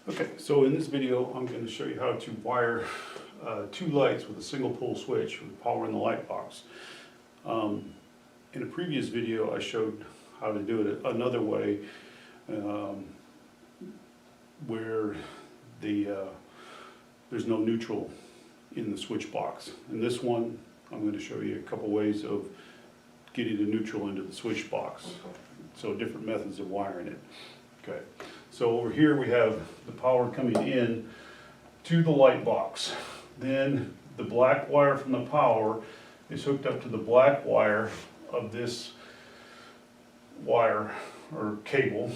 Okay, so in this video, I'm going to show you how to wire two lights with a single pole switch with power in the light box. In a previous video, I showed how to do it another way, where there's no neutral in the switch box. In this one, I'm going to show you a couple ways of getting the neutral into the switch box. So different methods of wiring it. Okay, so over here we have the power coming in to the light box. Then the black wire from the power is hooked up to the black wire of this wire or cable,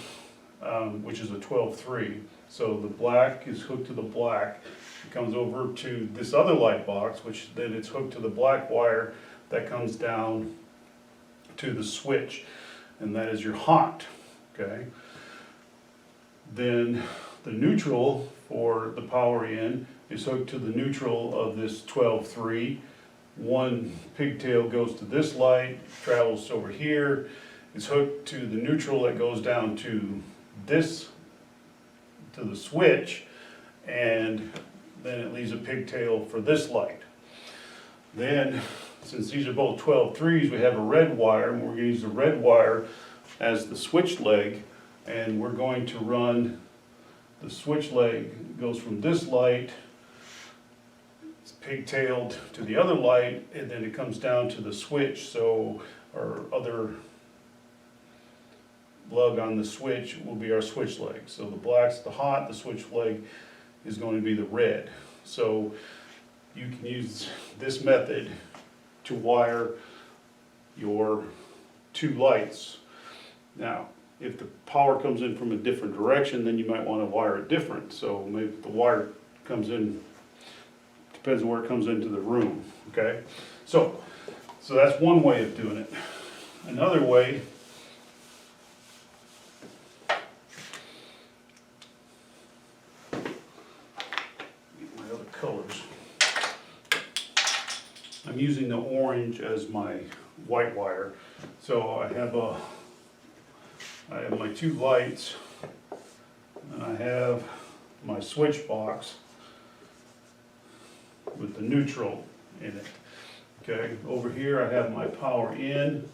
which is a 12-3. So the black is hooked to the black. It comes over to this other light box, which then it's hooked to the black wire that comes down to the switch, and that is your hot. Okay. Then the neutral for the power in is hooked to the neutral of this 12-3. One pigtail goes to this light, travels over here, is hooked to the neutral that goes down to this, to the switch, and then it leaves a pigtail for this light. Then, since these are both 12-3s, we have a red wire, and we're going to use the red wire as the switch leg. And we're going to run the switch leg, goes from this light, it's pigtailed to the other light, and then it comes down to the switch. So our other lug on the switch will be our switch leg. So the black's the hot, the switch leg is going to be the red. So you can use this method to wire your two lights. Now, if the power comes in from a different direction, then you might want to wire it different. So maybe the wire comes in, depends on where it comes into the room, okay? So that's one way of doing it. Another way, get my other colors. I'm using the orange as my white wire. So I have my two lights, and I have my switch box with the neutral in it. Okay, over here I have my power in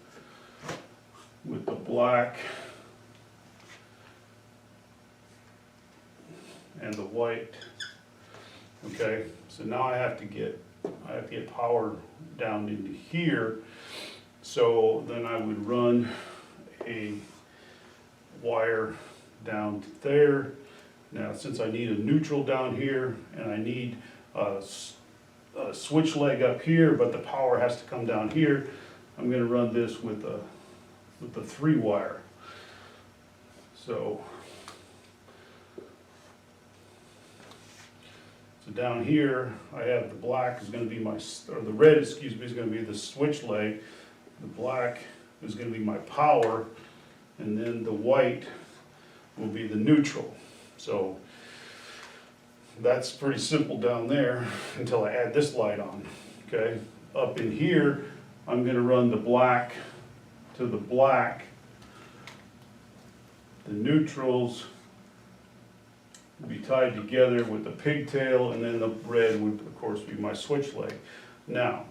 with the black and the white. Okay, so now I have to get power down into here. So then I would run a wire down to there. Now, since I need a neutral down here and I need a switch leg up here, but the power has to come down here, I'm going to run this with the 3 wire. So down here I have the black is going to be the red, excuse me, is going to be the switch leg. The black is going to be my power, and then the white will be the neutral. So that's pretty simple down there until I add this light on. Okay, up in here I'm going to run the black to the black. The neutrals will be tied together with the pigtail, and then the red would of course be my switch leg. Now,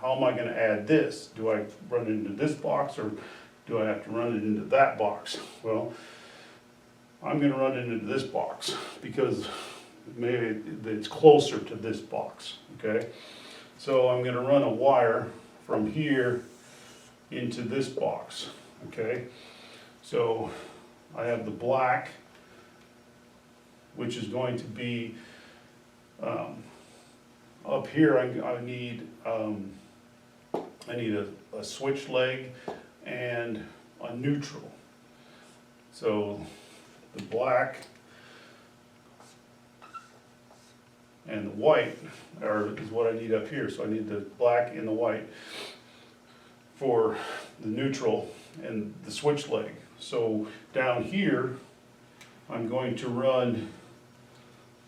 how am I going to add this? Do I run it into this box, or do I have to run it into that box? Well, I'm going to run it into this box because maybe it's closer to this box, okay? So I'm going to run a wire from here into this box, okay? So I have the black, which is going to be up here. I need a switch leg and a neutral. So the black and the white is what I need up here. So I need the black and the white for the neutral and the switch leg. So down here I'm going to run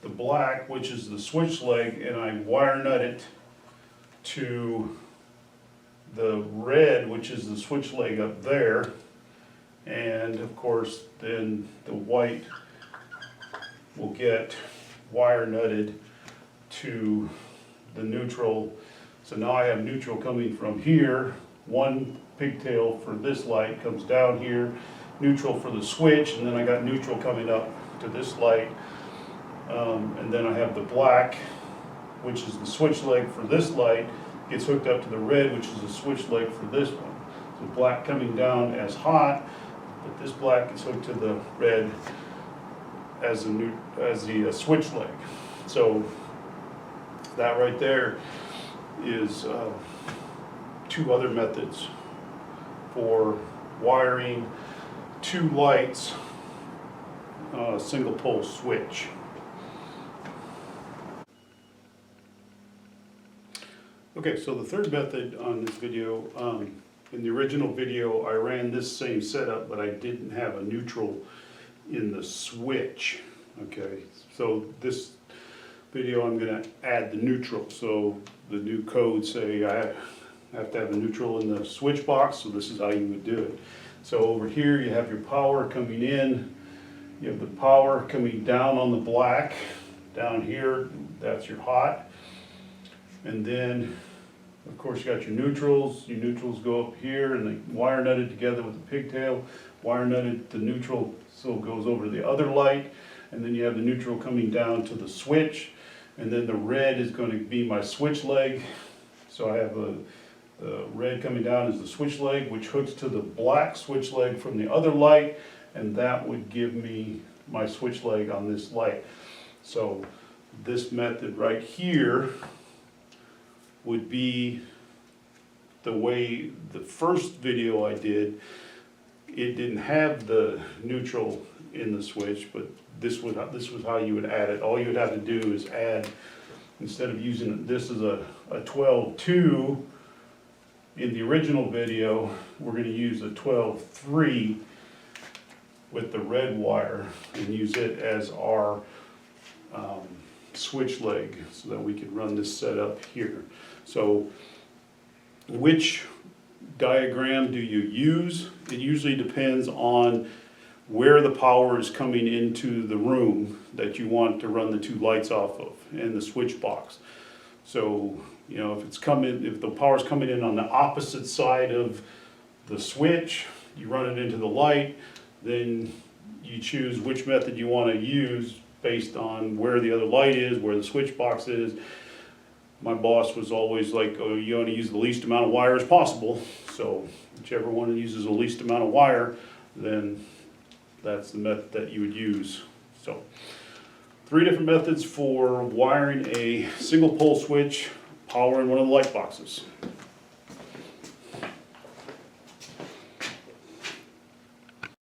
the black, which is the switch leg, and I wire nut it to the red, which is the switch leg up there, and of course then the white will get wire nutted to the neutral. So now I have neutral coming from here. One pigtail for this light comes down here, neutral for the switch, and then I got neutral coming up to this light. And then I have the black, which is the switch leg for this light, gets hooked up to the red, which is the switch leg for this one. So black coming down as hot, but this black gets hooked to the red as the switch leg. So that right there is two other methods for wiring two lights on a single pole switch. Okay, so the third method on this video, in the original video I ran this same setup, but I didn't have a neutral in the switch. Okay, so this video I'm going to add the neutral. So the new code say I have to have a neutral in the switch box, so this is how you would do it. So over here you have your power coming in, you have the power coming down on the black, down here that's your hot, and then of course you got your neutrals go up here and they wire nutted together with the pigtail, wire nutted the neutral so it goes over to the other light, and then you have the neutral coming down to the switch, and then the red is going to be my switch leg. So I have the red coming down is the switch leg, which hooks to the black switch leg from the other light, and that would give me my switch leg on this light. So this method right here would be the way the first video I did. It didn't have the neutral in the switch, but this was how you would add it. All you would have to do is add, instead of using this as a 12-2 in the original video, we're going to use a 12-3 with the red wire and use it as our switch leg so that we could run this setup here. So which diagram do you use? It usually depends on where the power is coming into the room that you want to run the two lights off of and the switch box. So, you know, if the power's coming in on the opposite side of the switch, you run it into the light, then you choose which method you want to use based on where the other light is, where the switch box is. My boss was always like, oh, you want to use the least amount of wire as possible. So whichever one uses the least amount of wire, then that's the method that you would use. So 3 different methods for wiring a single pole switch, powering one of the light boxes.